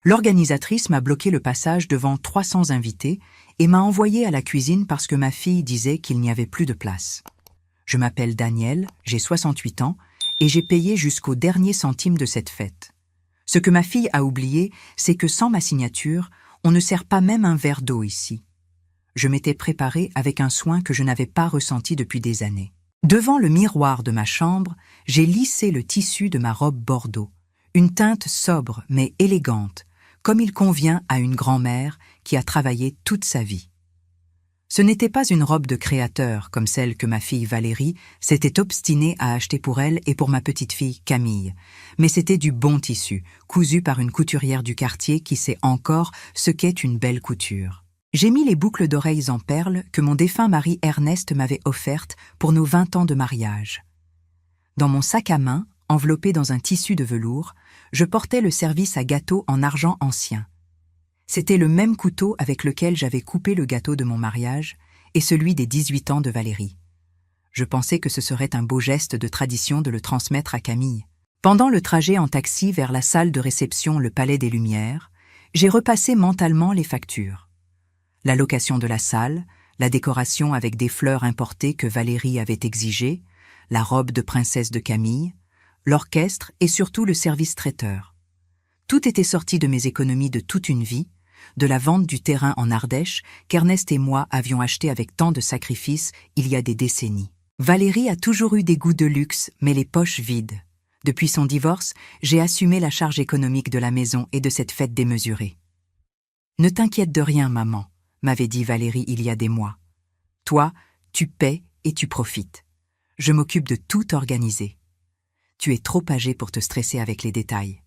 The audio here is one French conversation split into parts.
L'organisatrice m'a bloqué le passage devant 300 invités et m'a envoyé à la cuisine parce que ma fille disait qu'il n'y avait plus de place. Je m'appelle Daniel, j'ai 68 ans et j'ai payé jusqu'au dernier centime de cette fête. Ce que ma fille a oublié, c'est que sans ma signature, on ne sert pas même un verre d'eau ici. Je m'étais préparée avec un soin que je n'avais pas ressenti depuis des années. Devant le miroir de ma chambre, j'ai lissé le tissu de ma robe bordeaux, une teinte sobre mais élégante, comme il convient à une grand-mère qui a travaillé toute sa vie. Ce n'était pas une robe de créateur comme celle que ma fille Valérie s'était obstinée à acheter pour elle et pour ma petite fille Camille, mais c'était du bon tissu, cousu par une couturière du quartier qui sait encore ce qu'est une belle couture. J'ai mis les boucles d'oreilles en perles que mon défunt mari Ernest m'avait offertes pour nos 20 ans de mariage. Dans mon sac à main, enveloppé dans un tissu de velours, je portais le service à gâteau en argent ancien. C'était le même couteau avec lequel j'avais coupé le gâteau de mon mariage et celui des 18 ans de Valérie. Je pensais que ce serait un beau geste de tradition de le transmettre à Camille. Pendant le trajet en taxi vers la salle de réception Le Palais des Lumières, j'ai repassé mentalement les factures. La location de la salle, la décoration avec des fleurs importées que Valérie avait exigées, la robe de princesse de Camille, l'orchestre et surtout le service traiteur. Tout était sorti de mes économies de toute une vie, de la vente du terrain en Ardèche qu'Ernest et moi avions acheté avec tant de sacrifices il y a des décennies. Valérie a toujours eu des goûts de luxe, mais les poches vides. Depuis son divorce, j'ai assumé la charge économique de la maison et de cette fête démesurée. « Ne t'inquiète de rien, maman », m'avait dit Valérie il y a des mois. « Toi, tu paies et tu profites. Je m'occupe de tout organiser. Tu es trop âgée pour te stresser avec les détails. »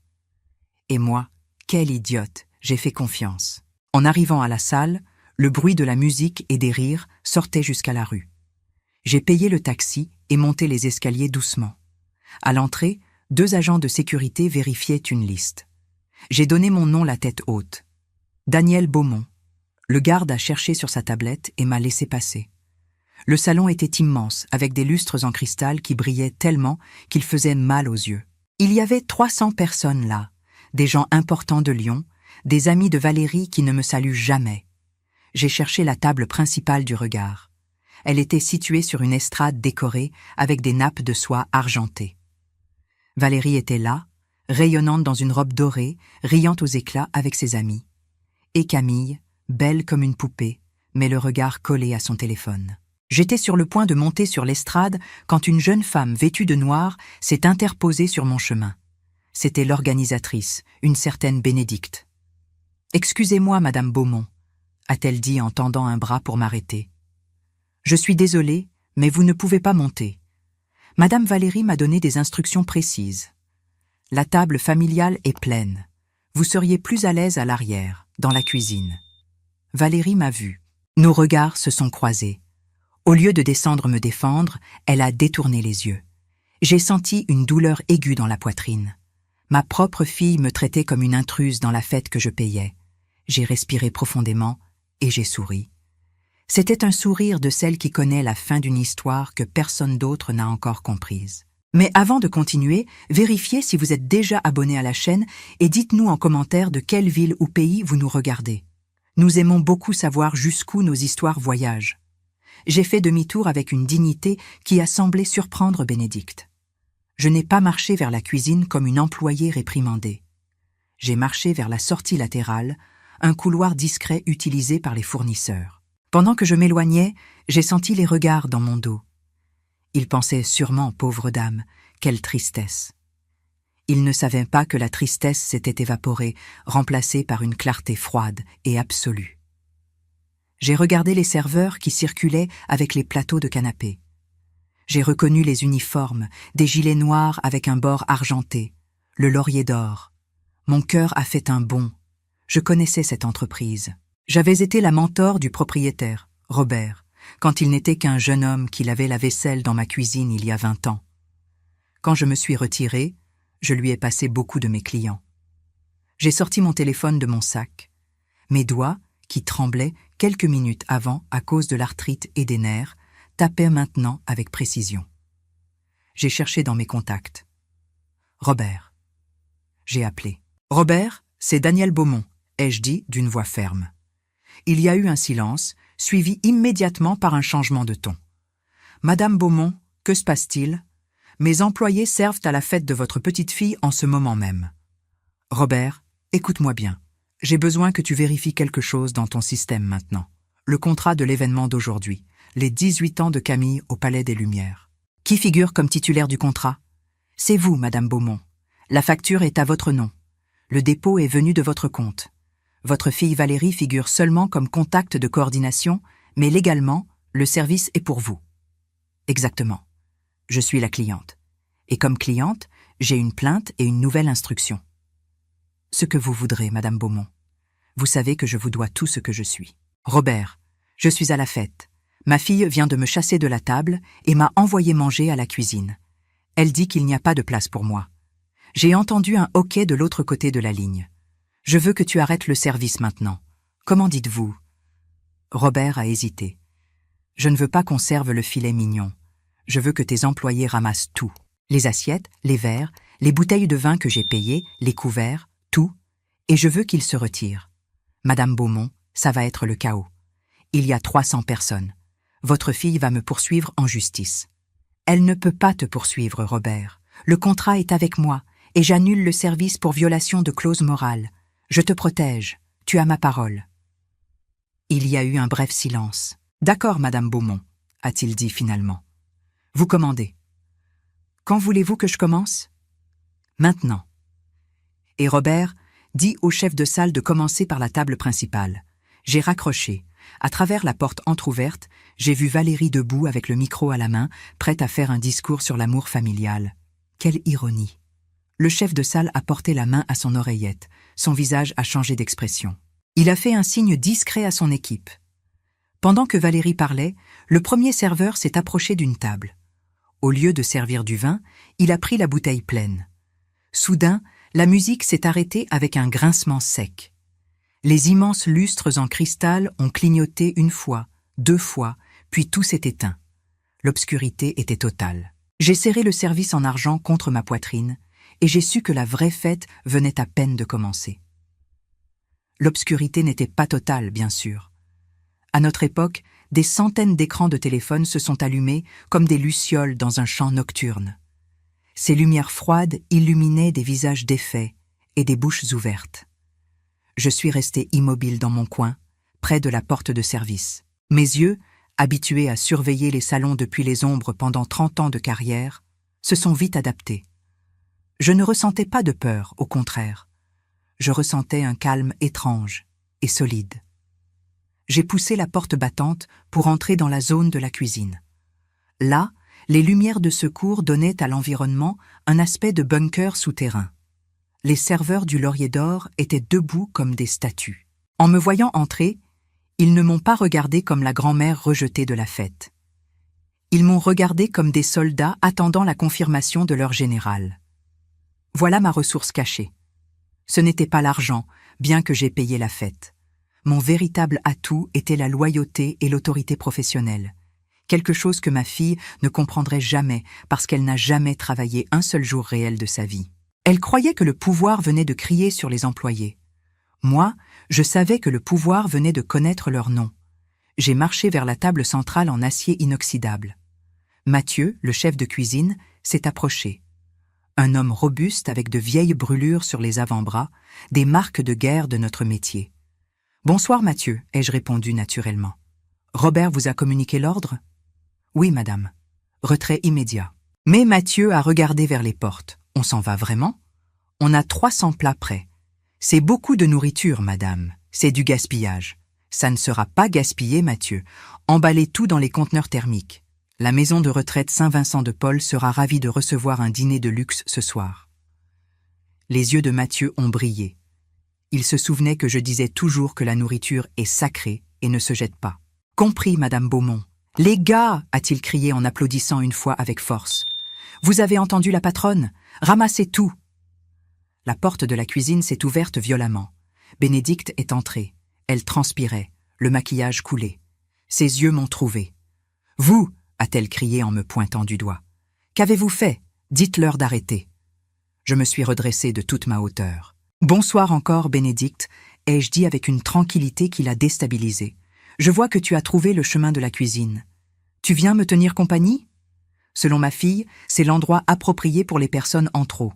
Et moi, quelle idiote, j'ai fait confiance. En arrivant à la salle, le bruit de la musique et des rires sortait jusqu'à la rue. J'ai payé le taxi et monté les escaliers doucement. À l'entrée, 2 agents de sécurité vérifiaient une liste. J'ai donné mon nom la tête haute. Daniel Beaumont. Le garde a cherché sur sa tablette et m'a laissé passer. Le salon était immense, avec des lustres en cristal qui brillaient tellement qu'ils faisaient mal aux yeux. Il y avait 300 personnes là, des gens importants de Lyon, des amis de Valérie qui ne me saluent jamais. J'ai cherché la table principale du regard. Elle était située sur une estrade décorée avec des nappes de soie argentées. Valérie était là, rayonnante dans une robe dorée, riant aux éclats avec ses amis. Et Camille, belle comme une poupée, mais le regard collé à son téléphone. J'étais sur le point de monter sur l'estrade quand une jeune femme vêtue de noir s'est interposée sur mon chemin. C'était l'organisatrice, une certaine Bénédicte. « Excusez-moi, Madame Beaumont », a-t-elle dit en tendant un bras pour m'arrêter. « Je suis désolée, mais vous ne pouvez pas monter. Madame Valérie m'a donné des instructions précises. La table familiale est pleine. Vous seriez plus à l'aise à l'arrière, dans la cuisine. » Valérie m'a vue. Nos regards se sont croisés. Au lieu de descendre me défendre, elle a détourné les yeux. J'ai senti une douleur aiguë dans la poitrine. Ma propre fille me traitait comme une intruse dans la fête que je payais. J'ai respiré profondément et j'ai souri. C'était un sourire de celle qui connaît la fin d'une histoire que personne d'autre n'a encore comprise. Mais avant de continuer, vérifiez si vous êtes déjà abonné à la chaîne et dites-nous en commentaire de quelle ville ou pays vous nous regardez. Nous aimons beaucoup savoir jusqu'où nos histoires voyagent. J'ai fait demi-tour avec une dignité qui a semblé surprendre Bénédicte. Je n'ai pas marché vers la cuisine comme une employée réprimandée. J'ai marché vers la sortie latérale, un couloir discret utilisé par les fournisseurs. Pendant que je m'éloignais, j'ai senti les regards dans mon dos. Ils pensaient sûrement, pauvre dame, quelle tristesse. Ils ne savaient pas que la tristesse s'était évaporée, remplacée par une clarté froide et absolue. J'ai regardé les serveurs qui circulaient avec les plateaux de canapé. J'ai reconnu les uniformes, des gilets noirs avec un bord argenté, le laurier d'or. Mon cœur a fait un bond. Je connaissais cette entreprise. J'avais été la mentor du propriétaire, Robert, quand il n'était qu'un jeune homme qui lavait la vaisselle dans ma cuisine il y a 20 ans. Quand je me suis retirée, je lui ai passé beaucoup de mes clients. J'ai sorti mon téléphone de mon sac. Mes doigts, qui tremblaient quelques minutes avant à cause de l'arthrite et des nerfs, tapaient maintenant avec précision. J'ai cherché dans mes contacts. Robert. J'ai appelé. « Robert, C'est Daniel Beaumont, ai-je dit d'une voix ferme. Il y a eu un silence, suivi immédiatement par un changement de ton. Madame Beaumont, que se passe-t-il? Mes employés servent à la fête de votre petite fille en ce moment même. Robert, écoute-moi bien. J'ai besoin que tu vérifies quelque chose dans ton système maintenant. Le contrat de l'événement d'aujourd'hui, les 18 ans de Camille au Palais des Lumières. Qui figure comme titulaire du contrat? C'est vous, Madame Beaumont. La facture est à votre nom. Le dépôt est venu de votre compte. Votre fille Valérie figure seulement comme contact de coordination, mais légalement, le service est pour vous. Exactement. Je suis la cliente. Et comme cliente, j'ai une plainte et une nouvelle instruction. Ce que vous voudrez, Madame Beaumont. Vous savez que je vous dois tout ce que je suis. Robert, je suis à la fête. Ma fille vient de me chasser de la table et m'a envoyé manger à la cuisine. Elle dit qu'il n'y a pas de place pour moi. J'ai entendu un hoquet de l'autre côté de la ligne. Je veux que tu arrêtes le service maintenant. Comment dites-vous? Robert a hésité. Je ne veux pas qu'on serve le filet mignon. Je veux que tes employés ramassent tout. Les assiettes, les verres, les bouteilles de vin que j'ai payées, les couverts, tout. Et je veux qu'ils se retirent. Madame Beaumont, ça va être le chaos. Il y a 300 personnes. Votre fille va me poursuivre en justice. Elle ne peut pas te poursuivre, Robert. Le contrat est avec moi, et j'annule le service pour violation de clause morale. Je te protège. Tu as ma parole. Il y a eu un bref silence. D'accord, Madame Beaumont, a-t-il dit finalement. Vous commandez. Quand voulez-vous que je commence? Maintenant. Et Robert dit au chef de salle de commencer par la table principale. J'ai raccroché. À travers la porte entr'ouverte, j'ai vu Valérie debout avec le micro à la main, prête à faire un discours sur l'amour familial. Quelle ironie! Le chef de salle a porté la main à son oreillette. Son visage a changé d'expression. Il a fait un signe discret à son équipe. Pendant que Valérie parlait, le premier serveur s'est approché d'une table. Au lieu de servir du vin, il a pris la bouteille pleine. Soudain, la musique s'est arrêtée avec un grincement sec. Les immenses lustres en cristal ont clignoté une fois, 2 fois, puis tout s'est éteint. L'obscurité était totale. J'ai serré le service en argent contre ma poitrine et j'ai su que la vraie fête venait à peine de commencer. L'obscurité n'était pas totale, bien sûr. À notre époque, des centaines d'écrans de téléphone se sont allumés comme des lucioles dans un champ nocturne. Ces lumières froides illuminaient des visages défaits et des bouches ouvertes. Je suis resté immobile dans mon coin, près de la porte de service. Mes yeux, habitués à surveiller les salons depuis les ombres pendant 30 ans de carrière, se sont vite adaptés. Je ne ressentais pas de peur, au contraire. Je ressentais un calme étrange et solide. J'ai poussé la porte battante pour entrer dans la zone de la cuisine. Là, les lumières de secours donnaient à l'environnement un aspect de bunker souterrain. Les serveurs du Laurier d'Or étaient debout comme des statues. En me voyant entrer, ils ne m'ont pas regardé comme la grand-mère rejetée de la fête. Ils m'ont regardé comme des soldats attendant la confirmation de leur général. Voilà ma ressource cachée. Ce n'était pas l'argent, bien que j'ai payé la fête. Mon véritable atout était la loyauté et l'autorité professionnelle. Quelque chose que ma fille ne comprendrait jamais parce qu'elle n'a jamais travaillé un seul jour réel de sa vie. Elle croyait que le pouvoir venait de crier sur les employés. Moi, je savais que le pouvoir venait de connaître leur nom. J'ai marché vers la table centrale en acier inoxydable. Mathieu, le chef de cuisine, s'est approché. Un homme robuste avec de vieilles brûlures sur les avant-bras, des marques de guerre de notre métier. « Bonsoir, Mathieu », ai-je répondu naturellement. « Robert vous a communiqué l'ordre ?»« Oui, madame. » Retrait immédiat. Mais Mathieu a regardé vers les portes. « On s'en va vraiment ? On a 300 plats prêts. C'est beaucoup de nourriture, madame. C'est du gaspillage. Ça ne sera pas gaspillé, Mathieu. Emballez tout dans les conteneurs thermiques. La maison de retraite Saint-Vincent-de-Paul sera ravie de recevoir un dîner de luxe ce soir. » Les yeux de Mathieu ont brillé. Il se souvenait que je disais toujours que la nourriture est sacrée et ne se jette pas. « Compris, madame Beaumont. »« Les gars !» a-t-il crié en applaudissant une fois avec force. « Vous avez entendu la patronne ? Ramassez tout !» La porte de la cuisine s'est ouverte violemment. Bénédicte est entrée. Elle transpirait, le maquillage coulait. Ses yeux m'ont trouvé. « Vous !» a-t-elle crié en me pointant du doigt. « Qu'avez-vous fait ? Dites-leur d'arrêter. » Je me suis redressé de toute ma hauteur. Bonsoir encore, Bénédicte, ai-je dit avec une tranquillité qui l'a déstabilisée. Je vois que tu as trouvé le chemin de la cuisine. Tu viens me tenir compagnie? Selon ma fille, c'est l'endroit approprié pour les personnes en trop.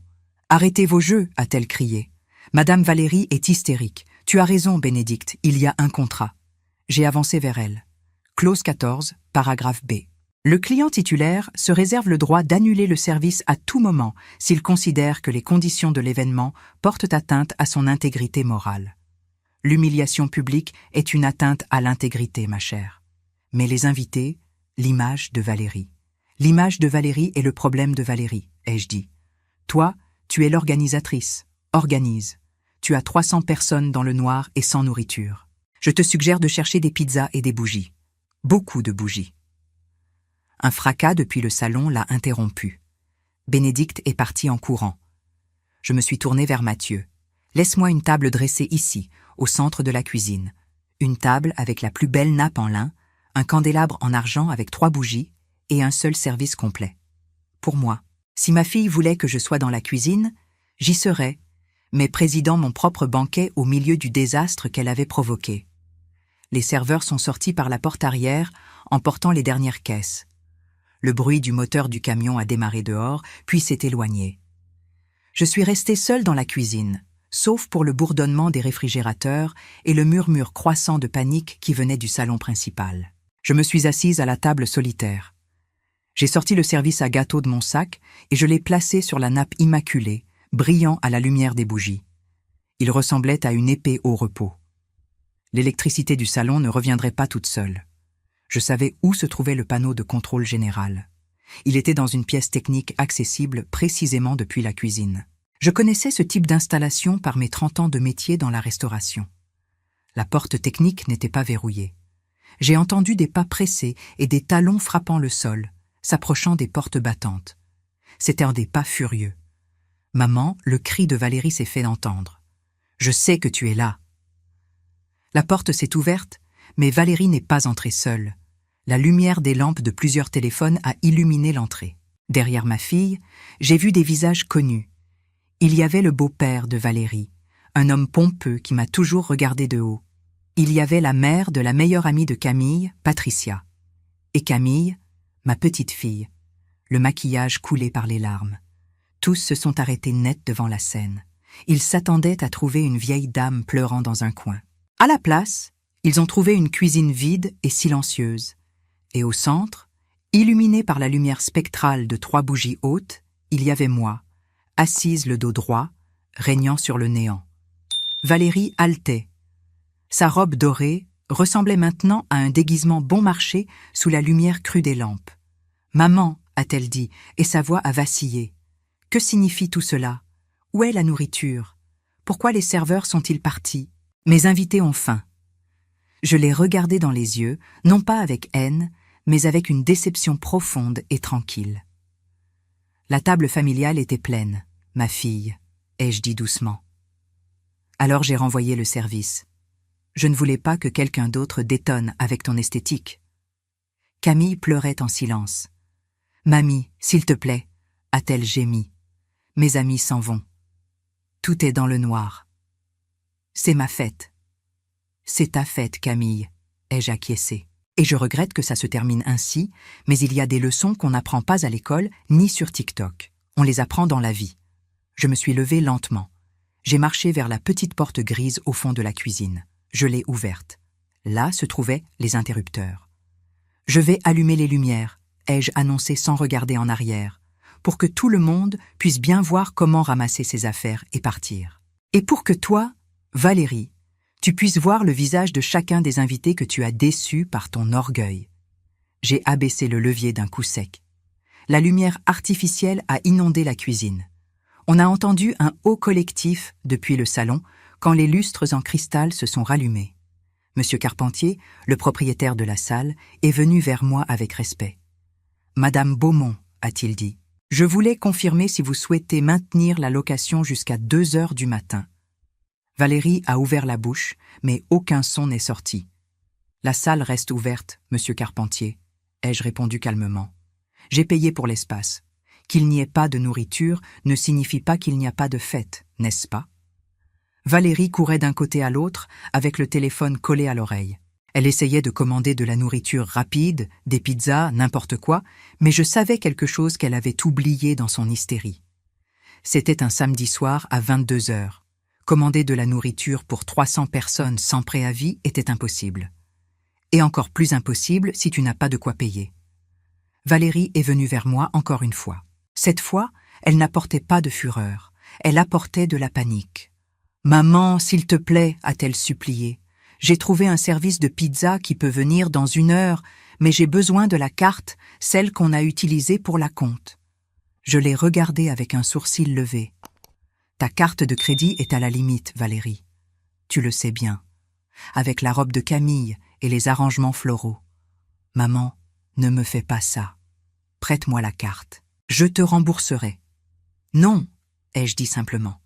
Arrêtez vos jeux, a-t-elle crié. Madame Valérie est hystérique. Tu as raison, Bénédicte, il y a un contrat. J'ai avancé vers elle. Clause 14, paragraphe B. Le client titulaire se réserve le droit d'annuler le service à tout moment s'il considère que les conditions de l'événement portent atteinte à son intégrité morale. L'humiliation publique est une atteinte à l'intégrité, ma chère. Mais les invités, l'image de Valérie. L'image de Valérie est le problème de Valérie, ai-je dit. Toi, tu es l'organisatrice. Organise. Tu as 300 personnes dans le noir et sans nourriture. Je te suggère de chercher des pizzas et des bougies. Beaucoup de bougies. Un fracas depuis le salon l'a interrompu. Bénédicte est partie en courant. Je me suis tournée vers Mathieu. Laisse-moi une table dressée ici, au centre de la cuisine. Une table avec la plus belle nappe en lin, un candélabre en argent avec 3 bougies et un seul service complet. Pour moi, si ma fille voulait que je sois dans la cuisine, j'y serais, mais présidant mon propre banquet au milieu du désastre qu'elle avait provoqué. Les serveurs sont sortis par la porte arrière, emportant les dernières caisses. Le bruit du moteur du camion a démarré dehors, puis s'est éloigné. Je suis restée seule dans la cuisine, sauf pour le bourdonnement des réfrigérateurs et le murmure croissant de panique qui venait du salon principal. Je me suis assise à la table solitaire. J'ai sorti le service à gâteau de mon sac et je l'ai placé sur la nappe immaculée, brillant à la lumière des bougies. Il ressemblait à une épée au repos. L'électricité du salon ne reviendrait pas toute seule. Je savais où se trouvait le panneau de contrôle général. Il était dans une pièce technique accessible précisément depuis la cuisine. Je connaissais ce type d'installation par mes 30 ans de métier dans la restauration. La porte technique n'était pas verrouillée. J'ai entendu des pas pressés et des talons frappant le sol, s'approchant des portes battantes. C'étaient des pas furieux. Maman, le cri de Valérie s'est fait entendre. « Je sais que tu es là !» La porte s'est ouverte, mais Valérie n'est pas entrée seule. La lumière des lampes de plusieurs téléphones a illuminé l'entrée. Derrière ma fille, j'ai vu des visages connus. Il y avait le beau-père de Valérie, un homme pompeux qui m'a toujours regardé de haut. Il y avait la mère de la meilleure amie de Camille, Patricia. Et Camille, ma petite fille, le maquillage coulé par les larmes. Tous se sont arrêtés net devant la scène. Ils s'attendaient à trouver une vieille dame pleurant dans un coin. À la place, ils ont trouvé une cuisine vide et silencieuse. Et au centre, illuminée par la lumière spectrale de 3 bougies hautes, il y avait moi, assise le dos droit, régnant sur le néant. Valérie haletait. Sa robe dorée ressemblait maintenant à un déguisement bon marché sous la lumière crue des lampes. « Maman !» a-t-elle dit, et sa voix a vacillé. « Que signifie tout cela? Où est la nourriture? Pourquoi les serveurs sont-ils partis? Mes invités ont faim. » Je l'ai regardé dans les yeux, non pas avec haine, mais avec une déception profonde et tranquille. La table familiale était pleine. « Ma fille », ai-je dit doucement. Alors j'ai renvoyé le service. Je ne voulais pas que quelqu'un d'autre détonne avec ton esthétique. Camille pleurait en silence. « Mamie, s'il te plaît », a-t-elle gémi. Mes amis s'en vont. Tout est dans le noir. C'est ma fête. C'est ta fête, Camille, ai-je acquiescé. Et je regrette que ça se termine ainsi, mais il y a des leçons qu'on n'apprend pas à l'école ni sur TikTok. On les apprend dans la vie. Je me suis levée lentement. J'ai marché vers la petite porte grise au fond de la cuisine. Je l'ai ouverte. Là se trouvaient les interrupteurs. « Je vais allumer les lumières », ai-je annoncé sans regarder en arrière, pour que tout le monde puisse bien voir comment ramasser ses affaires et partir. Et pour que toi, Valérie, tu puisses voir le visage de chacun des invités que tu as déçus par ton orgueil. J'ai abaissé le levier d'un coup sec. La lumière artificielle a inondé la cuisine. On a entendu un haut collectif depuis le salon quand les lustres en cristal se sont rallumés. Monsieur Carpentier, le propriétaire de la salle, est venu vers moi avec respect. « Madame Beaumont », a-t-il dit, « je voulais confirmer si vous souhaitez maintenir la location jusqu'à 2 heures du matin. » Valérie a ouvert la bouche, mais aucun son n'est sorti. « La salle reste ouverte, monsieur Carpentier », ai-je répondu calmement. « J'ai payé pour l'espace. Qu'il n'y ait pas de nourriture ne signifie pas qu'il n'y a pas de fête, n'est-ce pas ?» Valérie courait d'un côté à l'autre avec le téléphone collé à l'oreille. Elle essayait de commander de la nourriture rapide, des pizzas, n'importe quoi, mais je savais quelque chose qu'elle avait oublié dans son hystérie. C'était un samedi soir à 22 heures. Commander de la nourriture pour 300 personnes sans préavis était impossible. Et encore plus impossible si tu n'as pas de quoi payer. Valérie est venue vers moi encore une fois. Cette fois, elle n'apportait pas de fureur, elle apportait de la panique. « Maman, s'il te plaît » a-t-elle supplié. « J'ai trouvé un service de pizza qui peut venir dans 1 heure, mais j'ai besoin de la carte, celle qu'on a utilisée pour la compte. » Je l'ai regardée avec un sourcil levé. « Ta carte de crédit est à la limite, Valérie. Tu le sais bien. Avec la robe de Camille et les arrangements floraux. Maman, ne me fais pas ça. Prête-moi la carte. Je te rembourserai. »« Non, » ai-je dit simplement.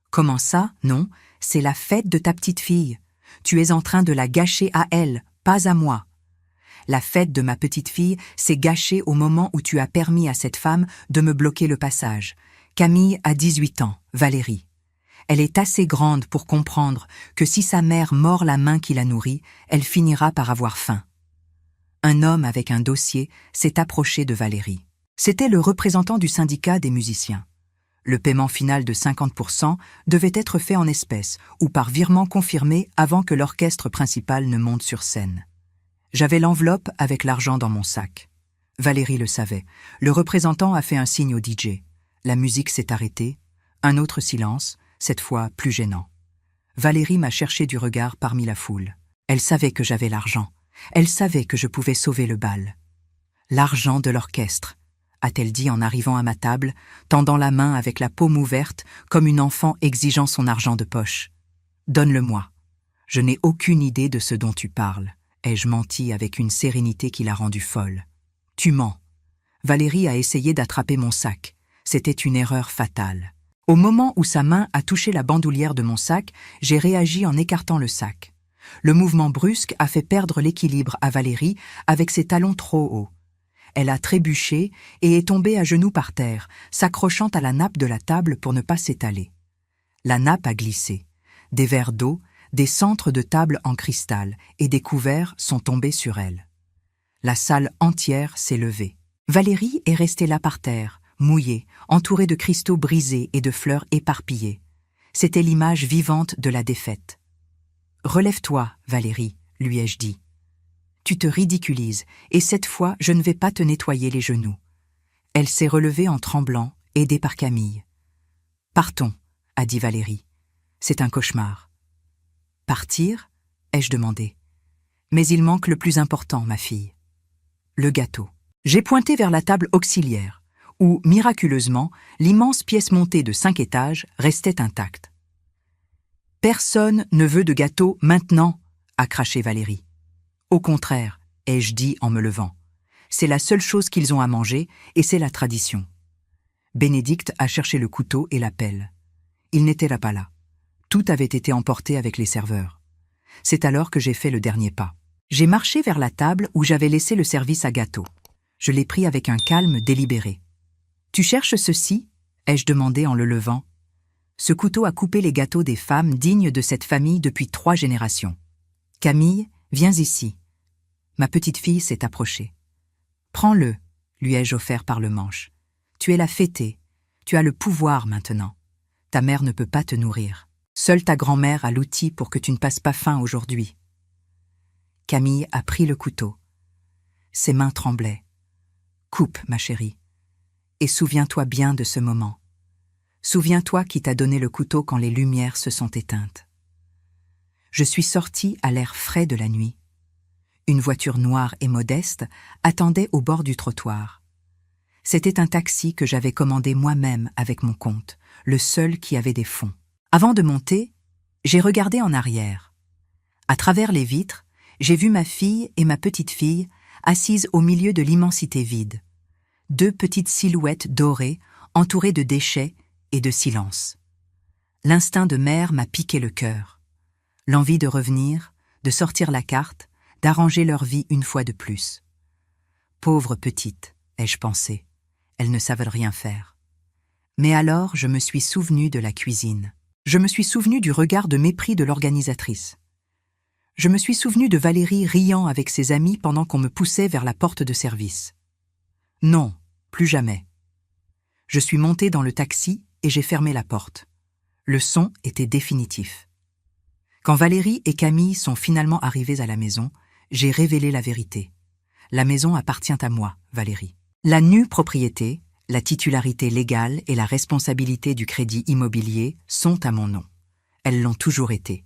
« Comment ça, non? C'est la fête de ta petite fille. Tu es en train de la gâcher à elle, pas à moi. La fête de ma petite fille s'est gâchée au moment où tu as permis à cette femme de me bloquer le passage. Camille a 18 ans, Valérie. Elle est assez grande pour comprendre que si sa mère mord la main qui la nourrit, elle finira par avoir faim. » Un homme avec un dossier s'est approché de Valérie. C'était le représentant du syndicat des musiciens. Le paiement final de 50% devait être fait en espèces ou par virement confirmé avant que l'orchestre principal ne monte sur scène. J'avais l'enveloppe avec l'argent dans mon sac. Valérie le savait. Le représentant a fait un signe au DJ. La musique s'est arrêtée. Un autre silence, cette fois plus gênant. Valérie m'a cherché du regard parmi la foule. Elle savait que j'avais l'argent. Elle savait que je pouvais sauver le bal. « L'argent de l'orchestre », a-t-elle dit en arrivant à ma table, tendant la main avec la paume ouverte comme une enfant exigeant son argent de poche. « Donne-le-moi. Je n'ai aucune idée de ce dont tu parles. » ai-je menti avec une sérénité qui l'a rendue folle. « Tu mens. » Valérie a essayé d'attraper mon sac. C'était une erreur fatale. Au moment où sa main a touché la bandoulière de mon sac, j'ai réagi en écartant le sac. Le mouvement brusque a fait perdre l'équilibre à Valérie avec ses talons trop hauts. Elle a trébuché et est tombée à genoux par terre, s'accrochant à la nappe de la table pour ne pas s'étaler. La nappe a glissé. Des verres d'eau, des centres de table en cristal et des couverts sont tombés sur elle. La salle entière s'est levée. Valérie est restée là par terre, mouillée, entourée de cristaux brisés et de fleurs éparpillées. C'était l'image vivante de la défaite. « Relève-toi, Valérie », lui ai-je dit. « Tu te ridiculises, et cette fois, je ne vais pas te nettoyer les genoux. » Elle s'est relevée en tremblant, aidée par Camille. « Partons », a dit Valérie. « C'est un cauchemar. » « Partir ?» ai-je demandé. « Mais il manque le plus important, ma fille. Le gâteau. » J'ai pointé vers la table auxiliaire, où, miraculeusement, l'immense pièce montée de 5 étages restait intacte. « Personne ne veut de gâteau maintenant !» a craché Valérie. « Au contraire, » ai-je dit en me levant. « C'est la seule chose qu'ils ont à manger, et c'est la tradition. » Bénédicte a cherché le couteau et la pelle. Il n'était là pas là. Tout avait été emporté avec les serveurs. C'est alors que j'ai fait le dernier pas. J'ai marché vers la table où j'avais laissé le service à gâteau. Je l'ai pris avec un calme délibéré. « Tu cherches ceci ?» ai-je demandé en le levant. Ce couteau a coupé les gâteaux des femmes dignes de cette famille depuis 3 générations. « Camille, viens ici. » Ma petite fille s'est approchée. « Prends-le, » lui ai-je offert par le manche. « Tu es la fêtée. Tu as le pouvoir maintenant. Ta mère ne peut pas te nourrir. Seule ta grand-mère a l'outil pour que tu ne passes pas faim aujourd'hui. » Camille a pris le couteau. Ses mains tremblaient. « Coupe, ma chérie. Et souviens-toi bien de ce moment. Souviens-toi qui t'a donné le couteau quand les lumières se sont éteintes. » Je suis sortie à l'air frais de la nuit. Une voiture noire et modeste attendait au bord du trottoir. C'était un taxi que j'avais commandé moi-même avec mon compte, le seul qui avait des fonds. Avant de monter, j'ai regardé en arrière. À travers les vitres, j'ai vu ma fille et ma petite-fille assises au milieu de l'immensité vide. 2 petites silhouettes dorées, entourées de déchets et de silence. L'instinct de mère m'a piqué le cœur. L'envie de revenir, de sortir la carte, d'arranger leur vie une fois de plus. Pauvres petites, ai-je pensé, elles ne savent rien faire. Mais alors je me suis souvenu de la cuisine. Je me suis souvenu du regard de mépris de l'organisatrice. Je me suis souvenu de Valérie riant avec ses amis pendant qu'on me poussait vers la porte de service. Non, plus jamais. Je suis monté dans le taxi et j'ai fermé la porte. Le son était définitif. Quand Valérie et Camille sont finalement arrivées à la maison, j'ai révélé la vérité. La maison appartient à moi, Valérie. La nue propriété, la titularité légale et la responsabilité du crédit immobilier sont à mon nom. Elles l'ont toujours été.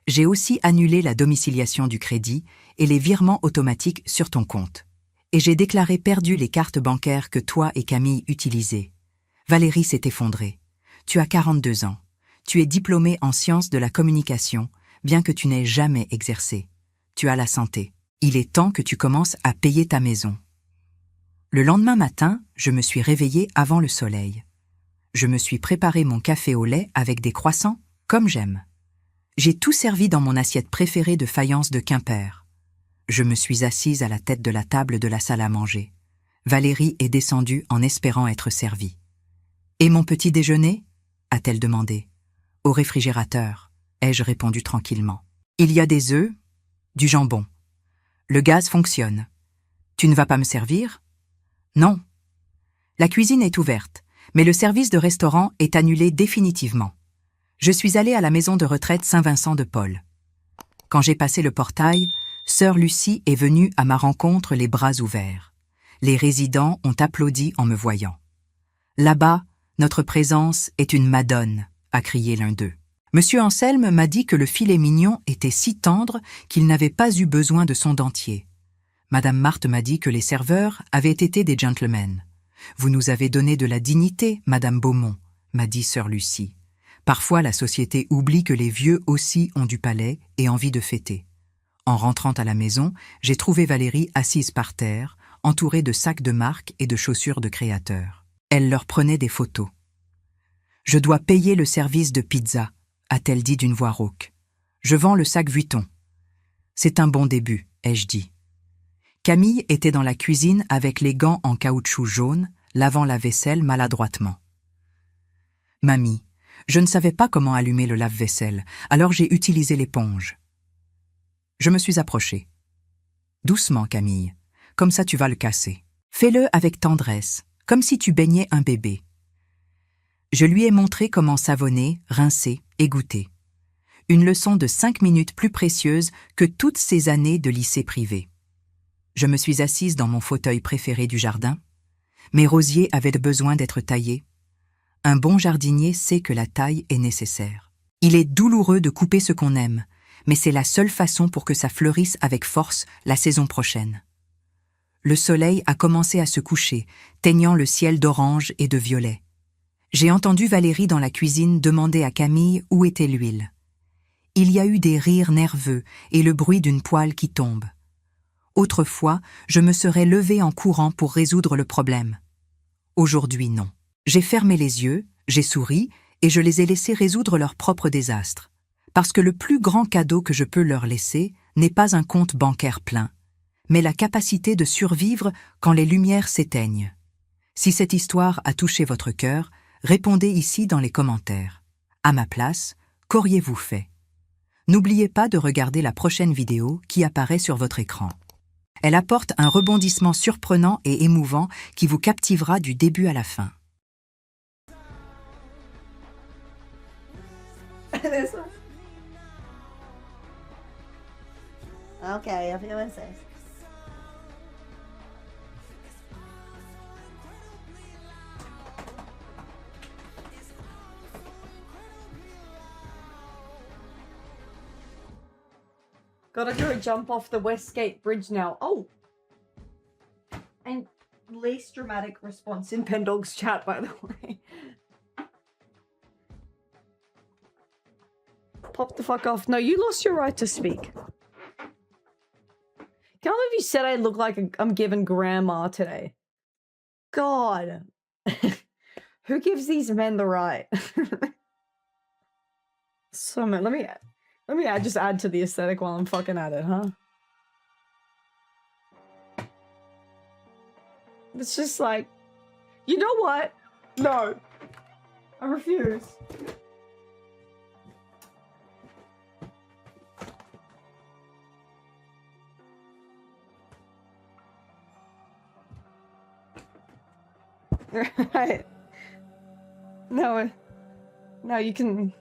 J'ai aussi annulé la domiciliation du crédit et les virements automatiques sur ton compte. Et j'ai déclaré perdu les cartes bancaires que toi et Camille utilisiez. Valérie s'est effondrée. Tu as 42 ans. Tu es diplômée en sciences de la communication, bien que tu n'aies jamais exercé. Tu as la santé. Il est temps que tu commences à payer ta maison. Le lendemain matin, je me suis réveillée avant le soleil. Je me suis préparé mon café au lait avec des croissants, comme j'aime. J'ai tout servi dans mon assiette préférée de faïence de Quimper. Je me suis assise à la tête de la table de la salle à manger. Valérie est descendue en espérant être servie. « Et mon petit déjeuner ?» a-t-elle demandé. « Au réfrigérateur », ai-je répondu tranquillement. « Il y a des œufs, du jambon. Le gaz fonctionne. Tu ne vas pas me servir ? » « Non. La cuisine est ouverte, mais le service de restaurant est annulé définitivement. Je suis allée à la maison de retraite Saint-Vincent-de-Paul. Quand j'ai passé le portail, sœur Lucie est venue à ma rencontre les bras ouverts. Les résidents ont applaudi en me voyant. « Là-bas, notre présence est une madone », a crié l'un d'eux. Monsieur Anselme m'a dit que le filet mignon était si tendre qu'il n'avait pas eu besoin de son dentier. Madame Marthe m'a dit que les serveurs avaient été des gentlemen. « Vous nous avez donné de la dignité, Madame Beaumont », m'a dit sœur Lucie. Parfois, la société oublie que les vieux aussi ont du palais et envie de fêter. En rentrant à la maison, j'ai trouvé Valérie assise par terre, entourée de sacs de marque et de chaussures de créateurs. Elle leur prenait des photos. « Je dois payer le service de pizza », a-t-elle dit d'une voix rauque. « Je vends le sac Vuitton. »« C'est un bon début », ai-je dit. Camille était dans la cuisine avec les gants en caoutchouc jaune, lavant la vaisselle maladroitement. « Mamie, je ne savais pas comment allumer le lave-vaisselle, alors j'ai utilisé l'éponge. » Je me suis approchée. « Doucement, Camille, comme ça tu vas le casser. Fais-le avec tendresse, comme si tu baignais un bébé. » Je lui ai montré comment savonner, rincer, égoutter. Une leçon de 5 minutes plus précieuse que toutes ces années de lycée privé. Je me suis assise dans mon fauteuil préféré du jardin. Mes rosiers avaient besoin d'être taillés. Un bon jardinier sait que la taille est nécessaire. Il est douloureux de couper ce qu'on aime, mais c'est la seule façon pour que ça fleurisse avec force la saison prochaine. Le soleil a commencé à se coucher, teignant le ciel d'orange et de violet. J'ai entendu Valérie dans la cuisine demander à Camille où était l'huile. Il y a eu des rires nerveux et le bruit d'une poêle qui tombe. Autrefois, je me serais levée en courant pour résoudre le problème. Aujourd'hui, non. J'ai fermé les yeux, j'ai souri et je les ai laissés résoudre leur propre désastre. Parce que le plus grand cadeau que je peux leur laisser n'est pas un compte bancaire plein, mais la capacité de survivre quand les lumières s'éteignent. Si cette histoire a touché votre cœur, répondez ici dans les commentaires. À ma place, qu'auriez-vous fait? N'oubliez pas de regarder la prochaine vidéo qui apparaît sur votre écran. Elle apporte un rebondissement surprenant et émouvant qui vous captivera du début à la fin. Okay, I feel it says. Gotta do a jump off the Westgate Bridge now. Oh! And least dramatic response in Pendog's chat, by the way. Pop the fuck off. No, you lost your right to speak. Can't believe you said I look like I'm giving grandma today. God. Who gives these men the right? So, man, let me just add to the aesthetic while I'm fucking at it, huh? It's just like, you know what? No. I refuse. Right. No, now you can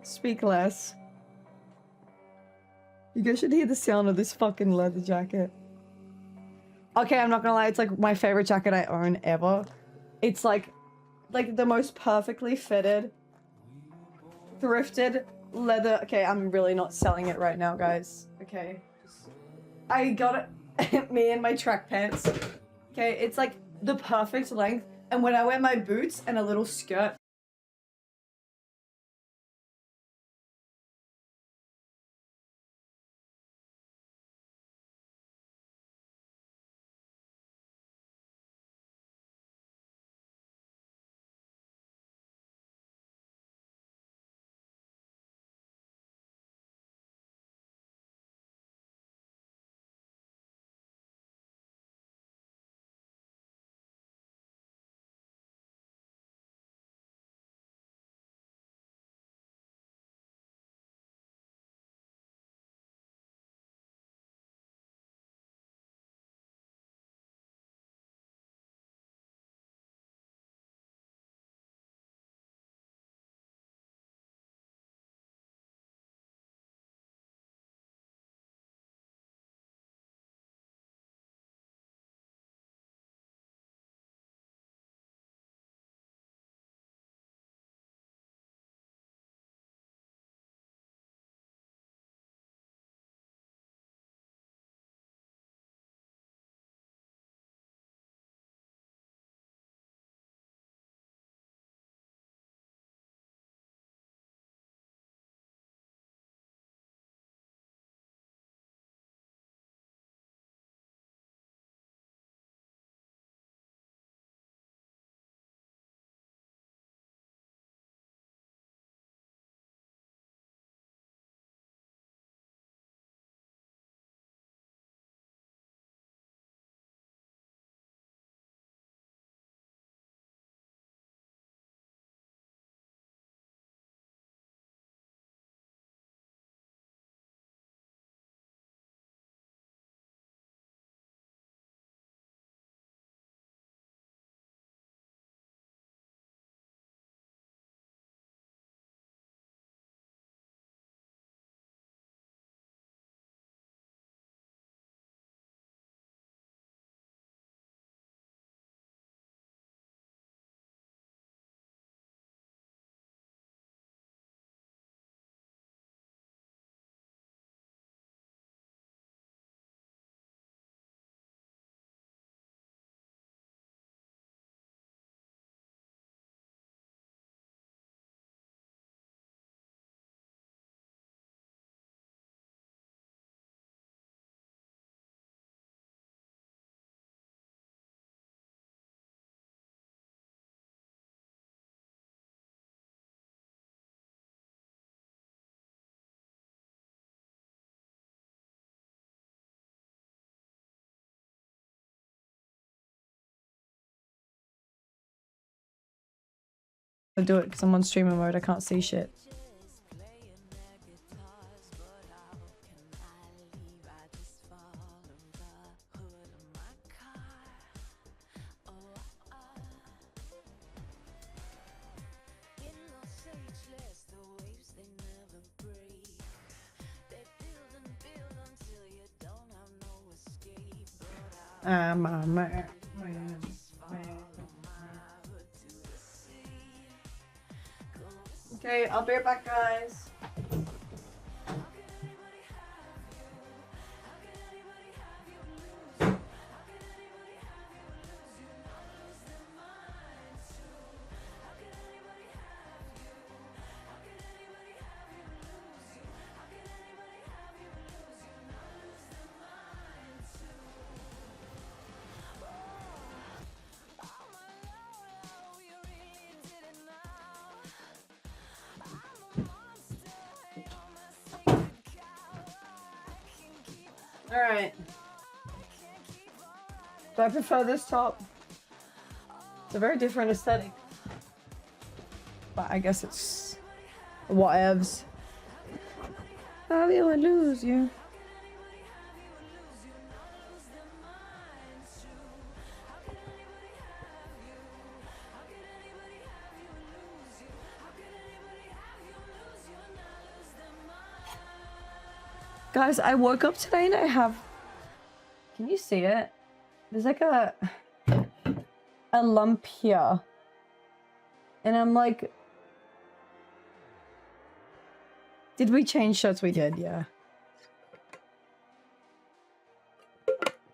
speak less. You guys should hear the sound of this fucking leather jacket. Okay, I'm not gonna lie, it's like my favorite jacket I own ever. It's like the most perfectly fitted, thrifted leather. Okay, I'm really not selling it right now, guys. Okay. I got it, me and my track pants. Okay, it's like the perfect length. And when I wear my boots and a little skirt, I'll do it because I'm on streamer mode. I can't see shit. My man. Okay, I'll be right back, guys. Alright. Do I prefer this top? It's a very different aesthetic. But I guess it's whatevs. I will lose you. Guys, I woke up today and I have... Can you see it? There's like a lump here. And I'm like... Did we change shirts? We did, yeah.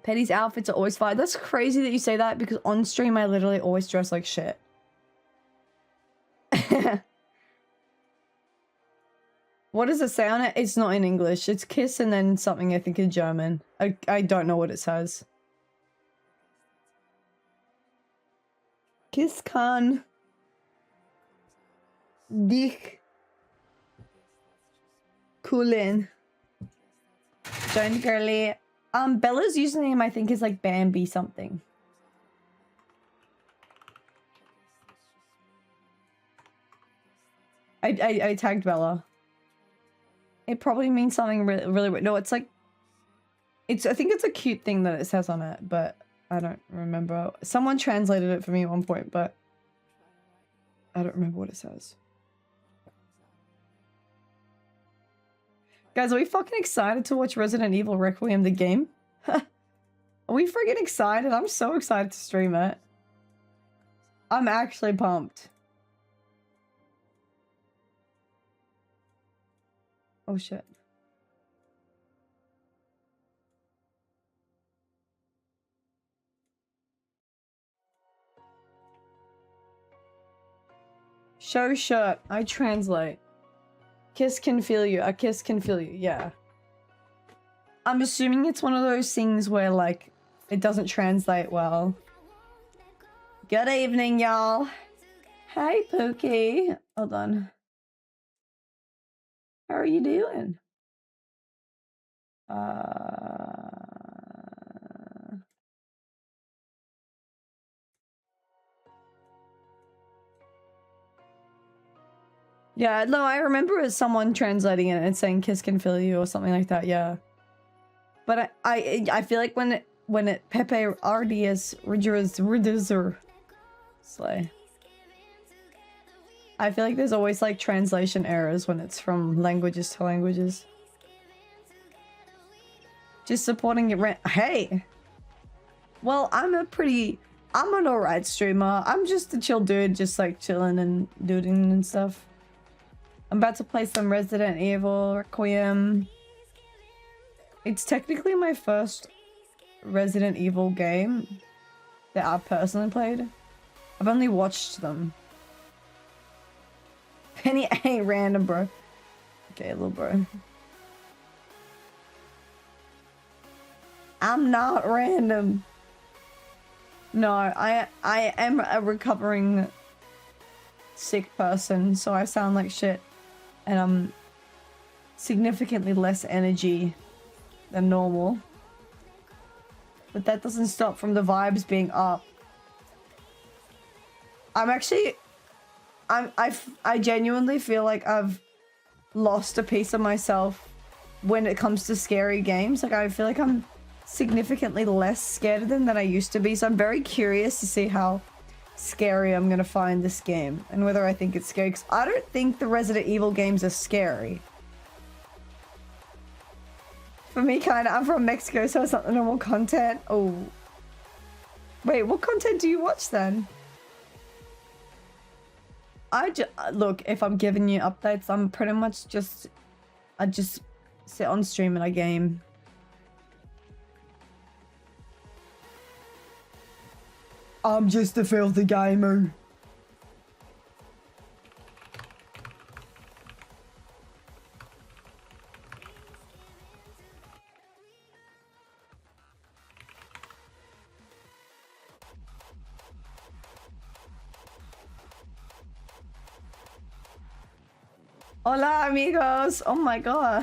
Petty's outfits are always fine. That's crazy that you say that because on stream I literally always dress like shit. What does it say on it? It's not in English. It's kiss and then something I think in German. I don't know what it says. Kiss kann dich kühlen. Join girly. Bella's username I think is like Bambi something. I tagged Bella. It probably means something really, really weird. No, it's like... I think it's a cute thing that it says on it, but I don't remember. Someone translated it for me at one point, but... I don't remember what it says. Guys, are we fucking excited to watch Resident Evil Requiem the game? Are we freaking excited? I'm so excited to stream it. I'm actually pumped. Oh shit. Show shirt. I translate. Kiss can feel you. A kiss can feel you. Yeah. I'm assuming it's one of those things where like it doesn't translate well. Good evening, y'all. Hey, Pookie. Hold on. How are you doing? Yeah, no, I remember someone translating it and saying "kiss can feel you" or something like that. Yeah, but I feel like when it Pepe RDS Reducer Slay. I feel like there's always like translation errors when it's from languages to languages. Just supporting it. Hey! Well, I'm an alright streamer. I'm just a chill dude, just like chilling and doodling and stuff. I'm about to play some Resident Evil Requiem. It's technically my first Resident Evil game that I've personally played. I've only watched them. Penny ain't random, bro. Okay, little bro. I'm not random. No, I am a recovering sick person, so I sound like shit. And I'm significantly less energy than normal. But that doesn't stop from the vibes being up. I genuinely feel like I've lost a piece of myself when it comes to scary games. Like, I feel like I'm significantly less scared of them than I used to be. So I'm very curious to see how scary I'm gonna find this game and whether I think it's scary. Because I don't think the Resident Evil games are scary. For me, kind of. I'm from Mexico, so it's not the normal content. Oh. Wait, what content do you watch then? Look, if I'm giving you updates, I'm pretty much just... I just sit on stream and I game. I'm just a filthy gamer. Hola, amigos. Oh my god.